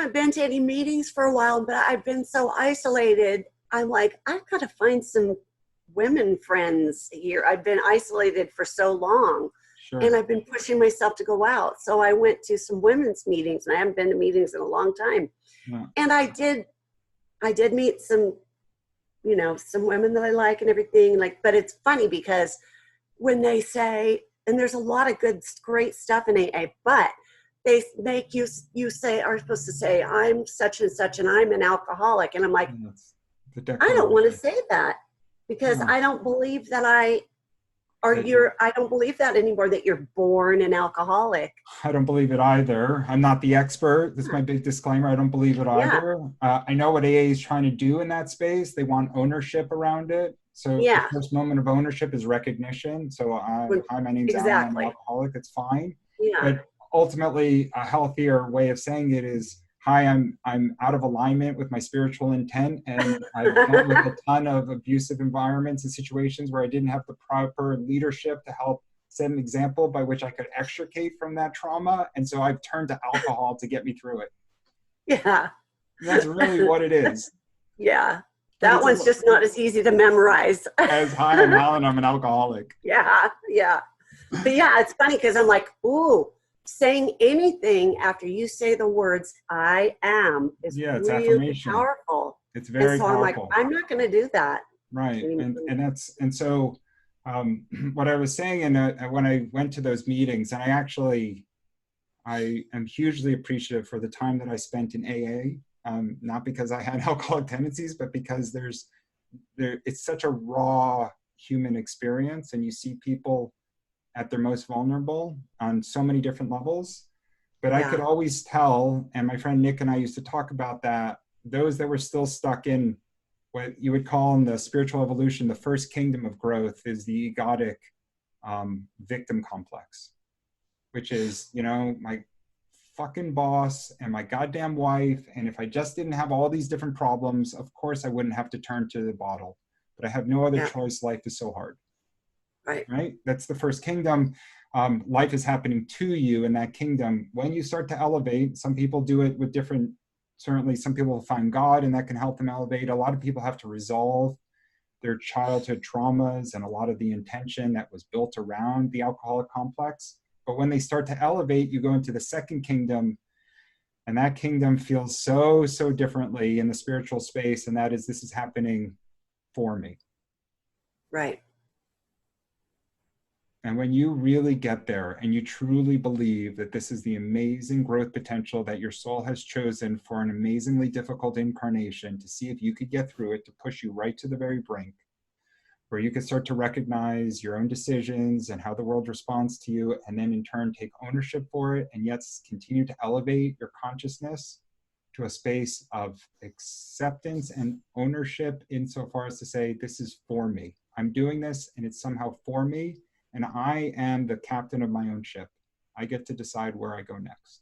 haven't been to any meetings for a while, but I've been so isolated. I'm like, I've got to find some women friends here. I've been isolated for so long, and Sure. I've been pushing myself to go out. So I went to some women's meetings, and I haven't been to meetings in a long time. Yeah. And I did meet some, some women that I like and everything. Like, but it's funny because when they say, and there's a lot of good, great stuff in AA, but they make you say, are supposed to say, I'm such and such, and I'm an alcoholic. And I'm like, That's the I don't want to declaration. say that because No, I don't believe that that I don't believe that anymore, that you're born an alcoholic. I don't believe it either. I'm not the expert. That's my big disclaimer. I don't believe it Yeah. either. I know what AA is trying to do in that space. They want ownership around it. So the Yeah. first moment of ownership is recognition. So hi, my name's Allan. I'm an Exactly. alcoholic. It's fine. Yeah. But ultimately, a healthier way of saying it is, hi, I'm out of alignment with my spiritual intent, and I've dealt with a ton of abusive environments and situations where I didn't have the proper leadership to help set an example by which I could extricate from that trauma. And so I've turned to alcohol to get me through it. Yeah. That's really what it is. Yeah. But That it's one's just not as easy to memorize. as hi, I'm Allan, I'm an alcoholic. Yeah. Yeah. But yeah, it's funny because I'm like, ooh, saying anything after you say the words I am is Yeah, it's really affirmation. powerful. It's And very so I'm like, powerful. I'm not going to do that Right. anymore. And so what I was saying when I went to those meetings, and I am hugely appreciative for the time that I spent in AA, not because I had alcoholic tendencies, but because it's such a raw human experience, and you see people at their most vulnerable on so many different levels. But I could Yeah. always tell, and my friend Nick and I used to talk about that, those that were still stuck in what you would call in the spiritual evolution, the first kingdom of growth is the egotic victim complex, which is, my fucking boss and my goddamn wife. And if I just didn't have all these different problems, of course I wouldn't have to turn to the bottle, but I have no other Yeah. choice. Life is so hard, Right. right? That's the first kingdom. Life is happening to you in that kingdom. When you start to elevate, some people do it with different, certainly some people will find God and that can help them elevate. A lot of people have to resolve their childhood traumas and a lot of the intention that was built around the alcoholic complex. But when they start to elevate, you go into the second kingdom, and that kingdom feels so, so differently in the spiritual space. And that is, this is happening for me. Right. And when you really get there and you truly believe that this is the amazing growth potential that your soul has chosen for an amazingly difficult incarnation to see if you could get through it, to push you right to the very brink, where you can start to recognize your own decisions and how the world responds to you, and then in turn take ownership for it, and yet continue to elevate your consciousness to a space of acceptance and ownership insofar as to say, this is for me. I'm doing this and it's somehow for me. And I am the captain of my own ship. I get to decide where I go next.